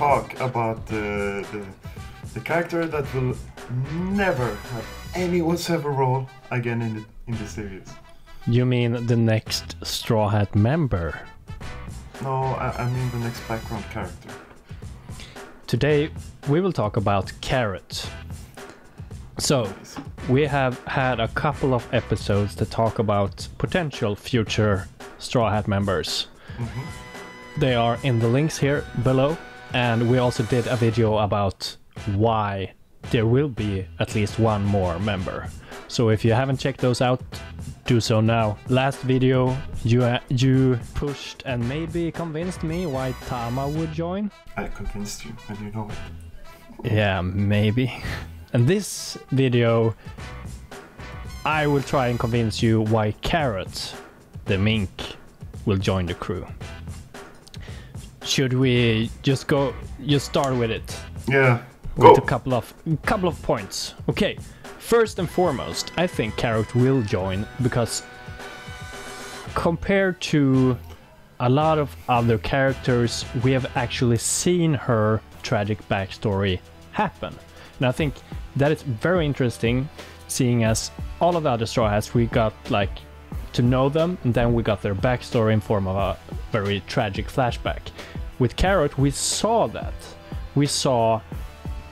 talk about the character that will never have any whatsoever role again in the series. You mean the next Straw Hat member? No, I mean the next background character. Today we will talk about Carrot. So, we have had a couple of episodes to talk about potential future Straw Hat members. They are in the links here below, and we also did a video about why there will be at least one more member. So if you haven't checked those out, do so now. Last video you pushed and maybe convinced me why Tama would join. I convinced you, and you know it. Yeah, maybe. And this video I will try and convince you why Carrot, the mink, will join the crew. Should we just start with it? Yeah. Go. With a couple of points. Okay, first and foremost, I think Carrot will join because compared to a lot of other characters, we have actually seen her tragic backstory happen. And I think that is very interesting, seeing as all of the other Straw Hats, we got like to know them, and then we got their backstory in form of a very tragic flashback. With Carrot, we saw that. We saw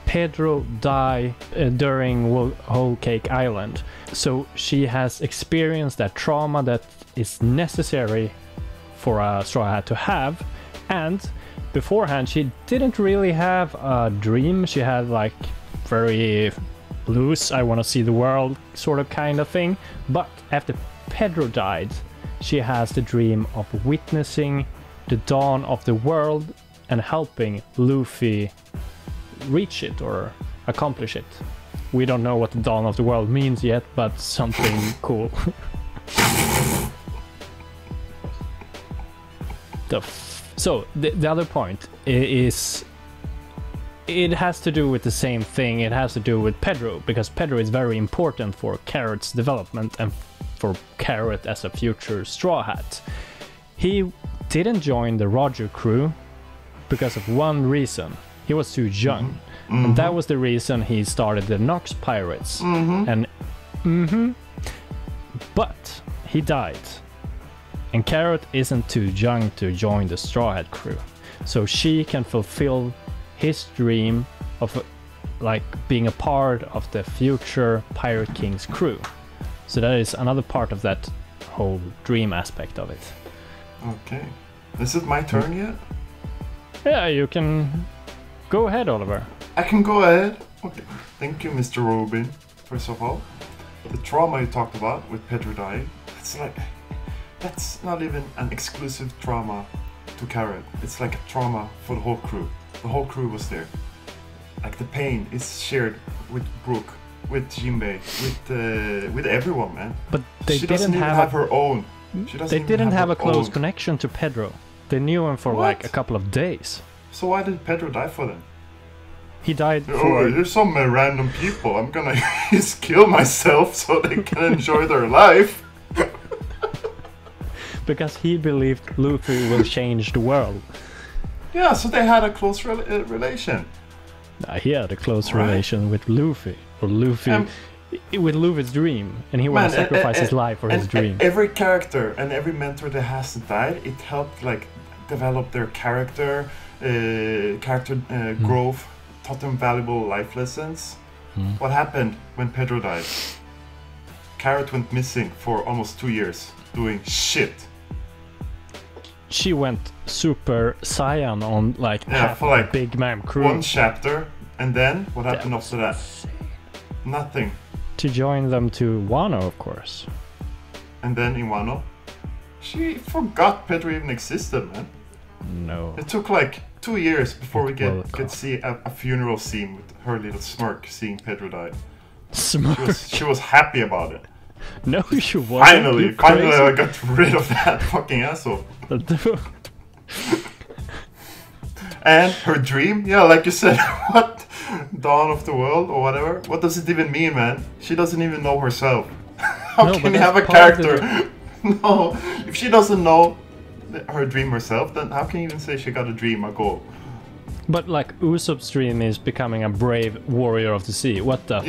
Pedro die during Whole Cake Island. So she has experienced that trauma that is necessary for a Straw Hat to have. And beforehand, she didn't really have a dream. She had like very loose, I want to see the world sort of kind of thing. But after Pedro died, she has the dream of witnessing the dawn of the world and helping Luffy reach it or accomplish it. We don't know what the dawn of the world means yet, but something cool. So the other point is it has to do with the same thing. It has to do with Pedro, because Pedro is very important for Carrot's development and for Carrot as a future Straw Hat. He didn't join the Roger crew because of one reason. He was too young. And that was the reason he started the Nox Pirates. But he died. And Carrot isn't too young to join the Straw Hat crew. So she can fulfill his dream of like being a part of the future Pirate King's crew. So that is another part of that whole dream aspect of it. Okay. Is it my turn yet? Yeah, you can go ahead, Oliver. I can go ahead. Okay. Thank you, Mr. Robin. First of all, the trauma you talked about with Pedro dying, that's not even an exclusive trauma to Carrot. It's like a trauma for the whole crew. The whole crew was there. Like the pain is shared with Brooke, with Jinbei, with everyone, man. But they she didn't doesn't even have her own. They didn't have a close connection to Pedro. They knew him for like a couple of days. So why did Pedro die for them? He died Oh, for... you're some random people. I'm gonna just kill myself so they can enjoy their life. Because he believed Luffy will change the world. Yeah, so they had a close relation. He had a close relation with Luffy. Or Luffy... with Luffy's dream. And he wanted to sacrifice his life for his dream. Every character and every mentor that has died, it helped like develop their character, growth, taught them valuable life lessons. What happened when Pedro died? Carrot went missing for almost 2 years, doing shit. She went Super Saiyan on like for like Big Man crew. One chapter, and then what happened after that? Nothing. To join them to Wano, of course. And then in Wano, she forgot Pedro even existed, man. No. It took like 2 years before we could see a funeral scene with her little smirk seeing Pedro die. Smirk? She was happy about it. No, she wasn't. Finally I got rid of that fucking asshole. And her dream, yeah, like you said, what? Dawn of the world or whatever? What does it even mean, man? She doesn't even know herself. How can you have a character? No, if she doesn't know her dream herself, then how can you even say she got a dream, a goal? But like Usopp's dream is becoming a brave warrior of the sea. What the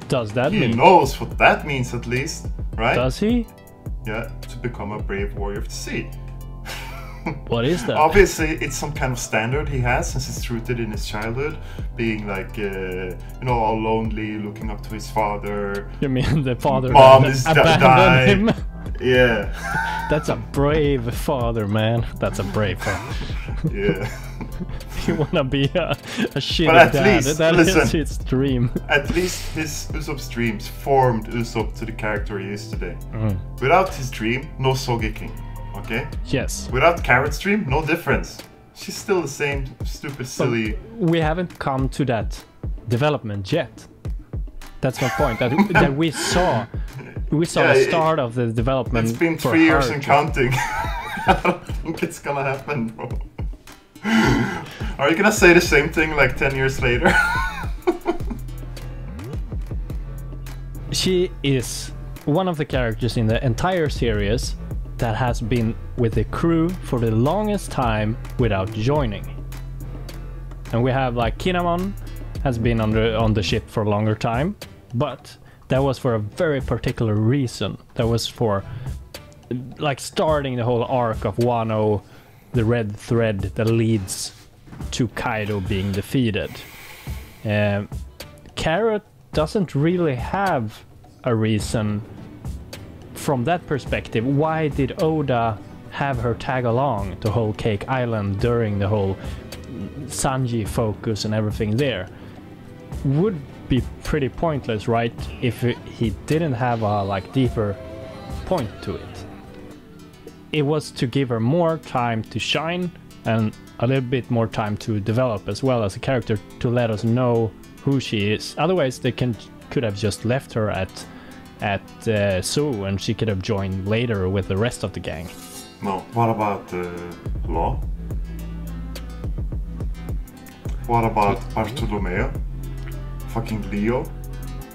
does that mean? He knows what that means at least, right? Does he? Yeah, to become a brave warrior of the sea. What is that? Obviously, it's some kind of standard he has since it's rooted in his childhood, being like, you know, all lonely, looking up to his father. You mean the father Mom is abandoned him? Yeah. That's a brave father, man. That's a brave father. Yeah. You wanna be a shitty But at dad. least, That listen, is his dream. At least his Usopp's dreams formed Usopp to the character he is today. Without his dream, no Sogeking. Okay? Yes. Without Carrot's dream, no difference. She's still the same stupid, silly... But we haven't come to that development yet. That's my point. That we saw the start of the development. It's been 3 years and counting. I don't think it's gonna happen, bro. Are you gonna say the same thing like 10 years later? She is one of the characters in the entire series that has been with the crew for the longest time without joining. And we have like Kinemon has been on the ship for a longer time, but that was for a very particular reason. That was for like starting the whole arc of Wano, the red thread that leads to Kaido being defeated. Carrot doesn't really have a reason from that perspective. Why did Oda have her tag along to Whole Cake Island during the whole Sanji focus and everything there? Would be pretty pointless, right? If he didn't have a like deeper point to it. It was to give her more time to shine and a little bit more time to develop as well as a character, to let us know who she is. Otherwise they could have just left her at Zou, and she could have joined later with the rest of the gang. No. What about Law? What about Bartolomeo? Fucking Leo?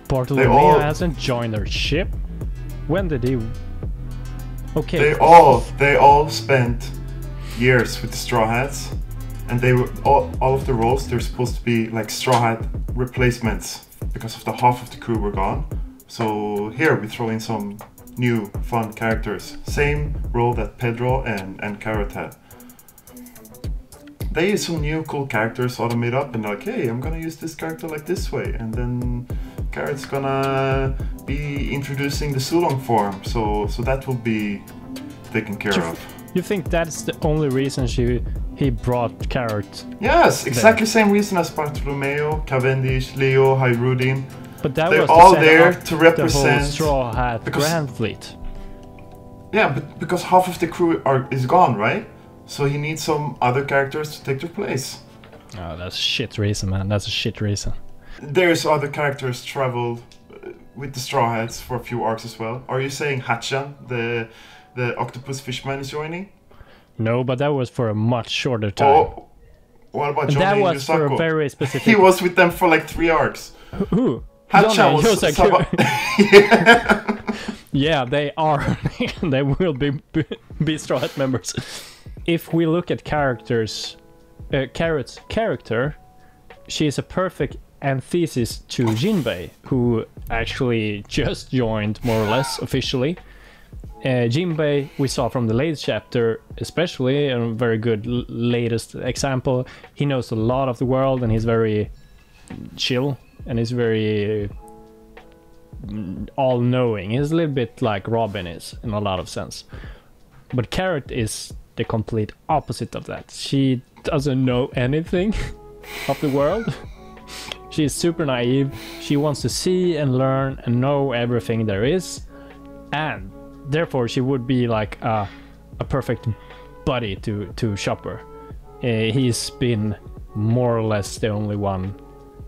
Bartolomeo hasn't joined her ship? When did he... Okay. They all spent years with the Straw Hats, and they were all of the roles, they're supposed to be like Straw Hat replacements because of the half of the crew were gone. So here we throw in some new fun characters. Same role that Pedro and Carrot had. They use some new cool characters, automate up, and they're like, hey, I'm gonna use this character like this way, and then Carrot's gonna be introducing the Sulong form, so that will be taken care of. You think that's the only reason he brought Carrot? Yes, exactly the same reason as Bartolomeo, Cavendish, Leo, Hyrudin. But that they're was all there to represent the whole Straw Hat Grand Fleet. Yeah, but because half of the crew is gone, right? So he needs some other characters to take their place. Oh, that's a shit reason, man. That's a shit reason. There's other characters traveled with the Straw Hats for a few arcs as well. Are you saying Hachan, the octopus fishman, is joining? No, but that was for a much shorter time. Oh, what about Johnny that was Yosako? For a very specific... He was with them for like 3 arcs. Who? Hachan was... Yeah. Yeah, they are. They will be Straw Hat members. If we look at characters, Carrot's character, she is a perfect antithesis to Jinbei, who actually just joined more or less officially. Jinbei, we saw from the latest chapter, especially a very good latest example. He knows a lot of the world, and he's very chill, and he's very all-knowing. He's a little bit like Robin is in a lot of sense. But Carrot is the complete opposite of that. She doesn't know anything of the world. She's super naive. She wants to see and learn and know everything there is, and therefore she would be like a perfect buddy to Chopper. He's been more or less the only one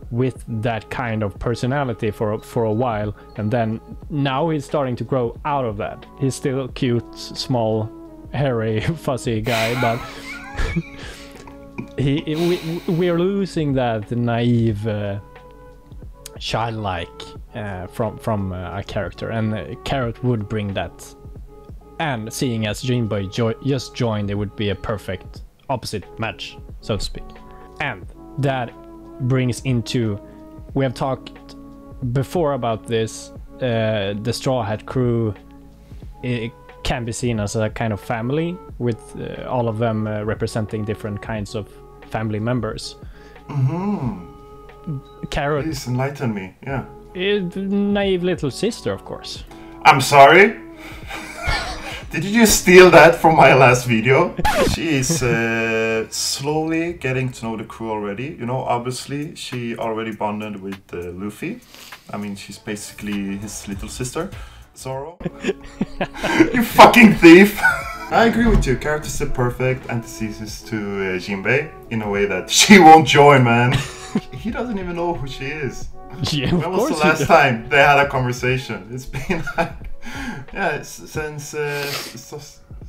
with that kind of personality for a while, and then now he's starting to grow out of that. He's still a cute, small, hairy, fuzzy guy, but we're losing that naive, childlike from a character, and Carrot would bring that. And seeing as Jinbei just joined, it would be a perfect opposite match, so to speak. And that brings into, we have talked before about this, the Straw Hat crew, it can be seen as a kind of family with all of them representing different kinds of family members. Carrot. Please enlighten me, yeah. Naive little sister, of course. I'm sorry? Did you just steal that from my last video? She is slowly getting to know the crew already. You know, obviously, she already bonded with Luffy. I mean, she's basically his little sister, Zoro. You fucking thief! I agree with you. Carrot is the perfect antithesis to Jinbei in a way that she won't join, man. He doesn't even know who she is. Yeah, when was the last time they had a conversation? It's been like, yeah, since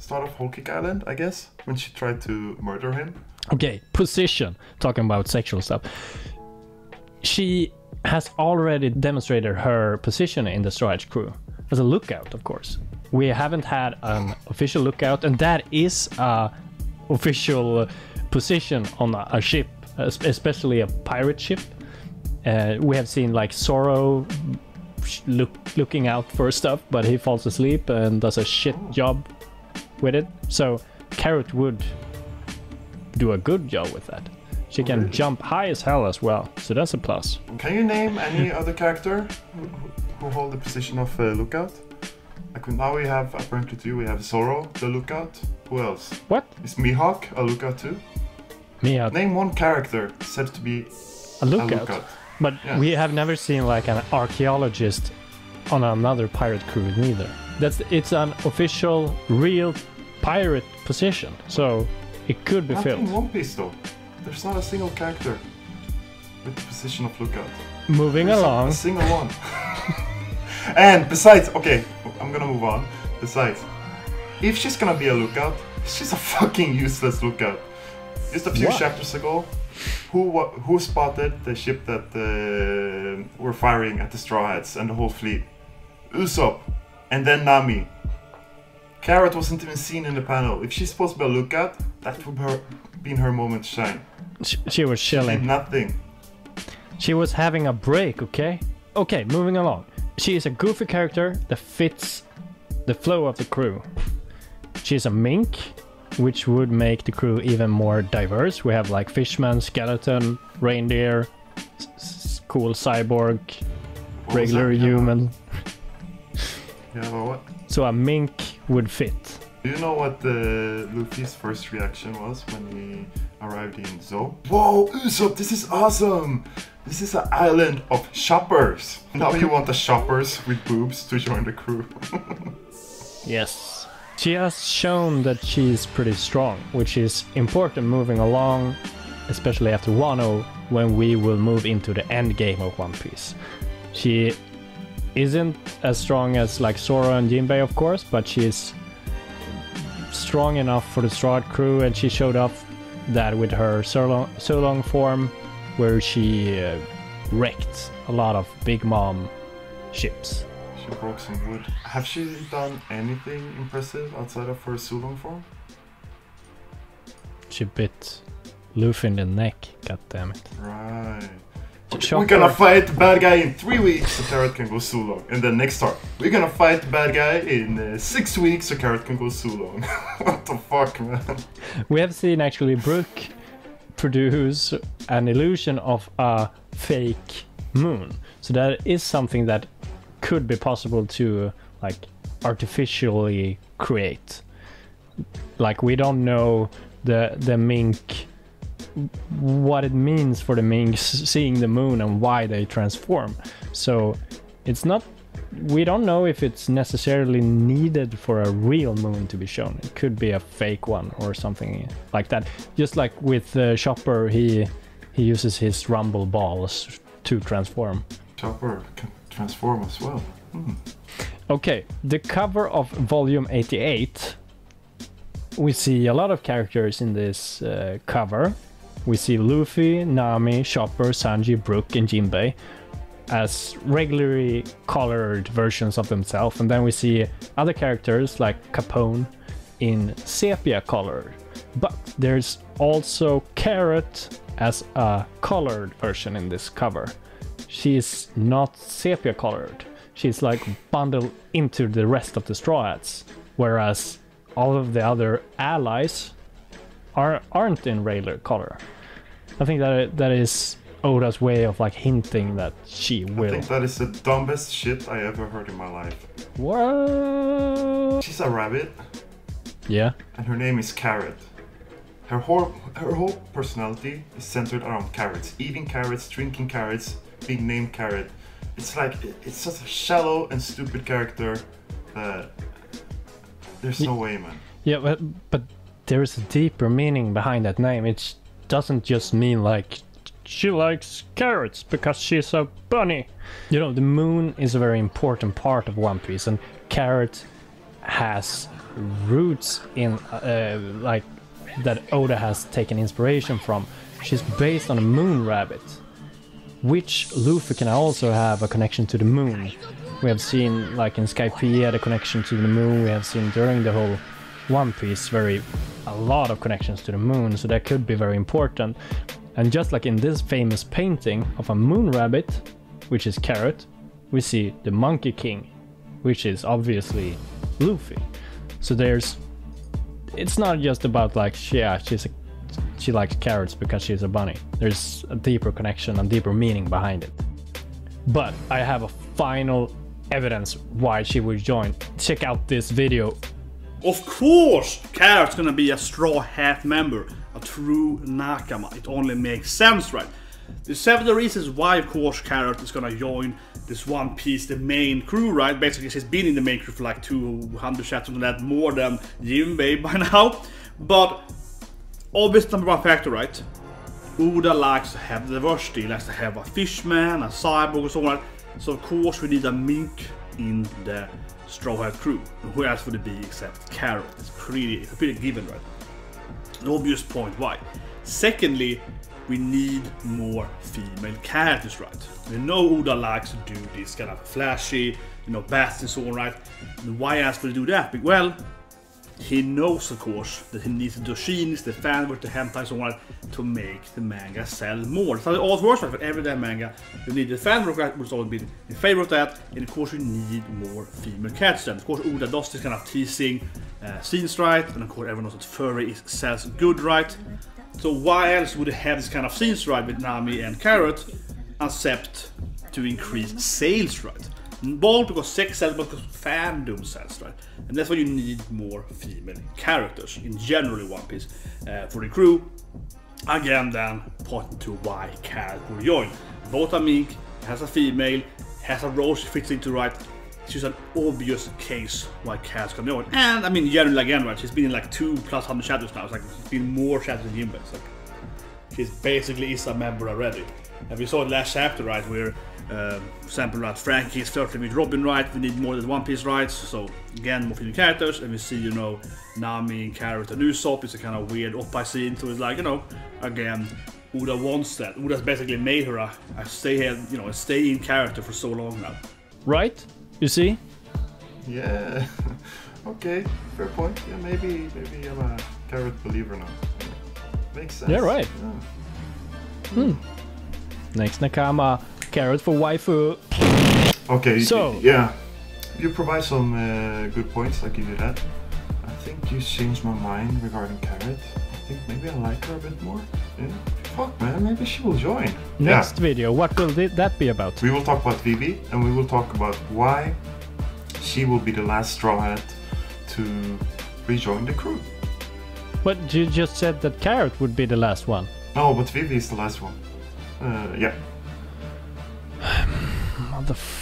start of Whole Cake Island, I guess, when she tried to murder him. Okay, position. Talking about sexual stuff. She has already demonstrated her position in the Straw Hat crew as a lookout, of course. We haven't had an official lookout, and that is a official position on a ship, especially a pirate ship. We have seen like Zoro looking out for stuff, but he falls asleep and does a shit job with it. So Carrot would do a good job with that. She can jump high as hell as well, so that's a plus. Can you name any other character who hold the position of lookout? Like now we have, apparently too, we have Zoro, the lookout. Who else? What? Is Mihawk a lookout too? Mihawk. Name one character said to be a lookout. But yeah, we have never seen like an archaeologist on another pirate crew neither. It's an official, real pirate position, so it could be filled. Not in One Piece though. There's not a single character with the position of lookout. Moving along. A single one. And besides, okay, I'm gonna move on. Besides, if she's gonna be a lookout, she's a fucking useless lookout. Just a few chapters ago, who spotted the ship that were firing at the Straw Hats and the whole fleet? Usopp, and then Nami. Carrot wasn't even seen in the panel. If she's supposed to be a lookout, that would have been her moment to shine. She was chilling. She did nothing. She was having a break, okay? Okay, moving along. She is a goofy character that fits the flow of the crew. She's a mink, which would make the crew even more diverse. We have like fishman, skeleton, reindeer, cool cyborg, regular human. Yeah, but what? So a mink would fit. Do you know what Luffy's first reaction was when he arrived in Zou? Whoa, Usopp, this is awesome! This is an island of shoppers. Now you want the shoppers with boobs to join the crew. Yes. She has shown that she's pretty strong, which is important moving along, especially after Wano, when we will move into the end game of One Piece. She isn't as strong as like Zoro and Jinbei, of course, but she's strong enough for the Straw Hat crew, and she showed off that with her so long form, where she wrecked a lot of Big Mom ships. She broke some wood. Have she done anything impressive outside of her Sulong form? She bit Luffy in the neck, goddammit. Right. Okay, we're gonna fight the bad guy in 3 weeks so Carrot can go Sulong. And then next part, we're gonna fight the bad guy in 6 weeks so Carrot can go Sulong. What the fuck, man? We have seen actually Brook produce an illusion of a fake moon. So that is something that could be possible to like artificially create. Like we don't know the mink, what it means for the minks seeing the moon and why they transform. So it's not, we don't know if it's necessarily needed for a real moon to be shown. It could be a fake one or something like that. Just like with Chopper, he uses his rumble balls to transform. Chopper can transform as well. Okay, the cover of volume 88, we see a lot of characters in this cover. We see Luffy, Nami, Chopper, Sanji, Brook, and Jinbei as regularly colored versions of themselves, and then we see other characters like Capone in sepia color. But there's also Carrot as a colored version in this cover. She's not sepia colored. She's like bundled into the rest of the Straw Hats, whereas all of the other allies aren't in regular color. I think that is Oda's way of like hinting that she will. I think that is the dumbest shit I ever heard in my life. What? She's a rabbit. Yeah. And her name is Carrot. Her whole personality is centered around carrots. Eating carrots, drinking carrots, being named Carrot. It's like, it's such a shallow and stupid character that there's no way, man. Yeah, but there is a deeper meaning behind that name. It doesn't just mean like she likes carrots because she's a bunny. You know, the moon is a very important part of One Piece, and Carrot has roots in like that Oda has taken inspiration from. She's based on a moon rabbit, which Luffy can also have a connection to the moon. We have seen, like in Skype, he had a connection to the moon. We have seen during the whole One Piece a lot of connections to the moon, so that could be very important. And just like in this famous painting of a moon rabbit, which is Carrot, we see the Monkey King, which is obviously Luffy. So it's not just about like, yeah, she likes carrots because she's a bunny. There's a deeper connection and deeper meaning behind it. But I have a final evidence why she would join. Check out this video. Of course, Carrot's gonna be a Straw Hat member, a true nakama. It only makes sense, right? There's several reasons why, of course, Carrot is gonna join this One Piece, the main crew, right? Basically, she's been in the main crew for like 200 chapters and that, more than Jinbei by now. But obvious number one factor, right? Oda likes to have diversity. He likes to have a fishman, a cyborg, and so on. So of course we need a mink in the Straw Hat crew. Who else would it be except Carrot? It's a pretty given, right? An obvious point why. Secondly, we need more female characters, right? We know Oda likes to do this kind of flashy, you know, baths and so on, right? And why else would he do that? Well, he knows, of course, that he needs the doshins, the fanwork, the hentai, and so on, to make the manga sell more. That's how it always works, right? For every damn manga, you need the fanwork, right, which has always been in favor of that, and of course, you need more female characters. And of course, Oda does this kind of teasing scenes, right? And of course, everyone knows that furry sells good, right? So why else would he have this kind of scenes, right, with Nami and Carrot, except to increase sales, right? Both because sex sells, but because fandom sells, right? And that's why you need more female characters in general in One Piece for the crew. Again, then pointing to why Carrot will join. Both a mink, has a female, has a role she fits into, right? It's just an obvious case why Carrot's gonna join. And I mean, generally again, right? She's been in like 200+ chapters now. It's like it's been more chapters than Jinbei. It's like she's basically is a member already. And we saw the last chapter, right, where for example, right, Frankie is flirting with Robin, right? We need more than One Piece rights, so again, more female characters. And we see, you know, Nami and Carrot and Usopp. It's a kind of weird oppa scene, so it's like, you know, again, Oda wants that. Oda's basically made her a stay here, you know, a stay in character for so long now. Right? You see? Yeah. Okay, fair point. Yeah, maybe I'm a Carrot believer now. Makes sense. Yeah, right. Yeah. Next nakama, Carrot for waifu. Okay, so yeah, you provide some good points. I'll give you that. I think you changed my mind regarding Carrot. I think maybe I like her a bit more. Yeah. Fuck, man, maybe she will join. Next video, what will that be about? We will talk about Vivi, and we will talk about why she will be the last Straw Hat to rejoin the crew. But you just said that Carrot would be the last one. No, but Vivi is the last one. Yeah. Motherfucker.